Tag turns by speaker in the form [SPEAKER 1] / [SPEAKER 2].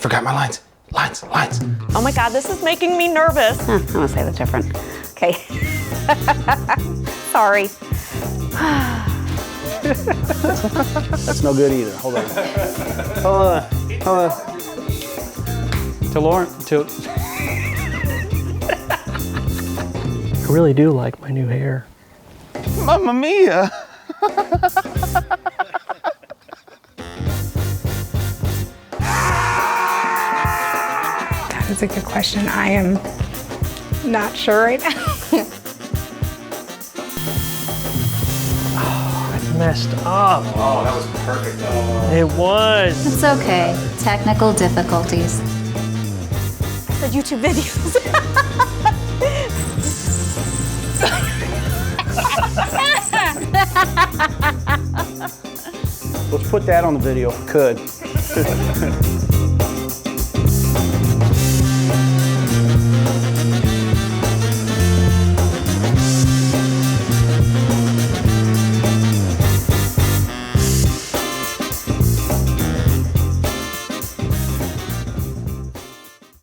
[SPEAKER 1] forgot my lines. Lines.
[SPEAKER 2] Oh my God, this is making me nervous.
[SPEAKER 3] I'm gonna say that's different. Okay. Sorry.
[SPEAKER 4] That's no good either. Hold on. Hold on. To Lauren,
[SPEAKER 5] I really do like my new hair.
[SPEAKER 1] Mamma mia.
[SPEAKER 6] That's a good question. I am not sure right now.
[SPEAKER 5] Messed up.
[SPEAKER 1] Oh, that was perfect.
[SPEAKER 5] It was.
[SPEAKER 7] It's okay. Technical difficulties.
[SPEAKER 2] I said YouTube videos.
[SPEAKER 4] let's put that on the video if we could.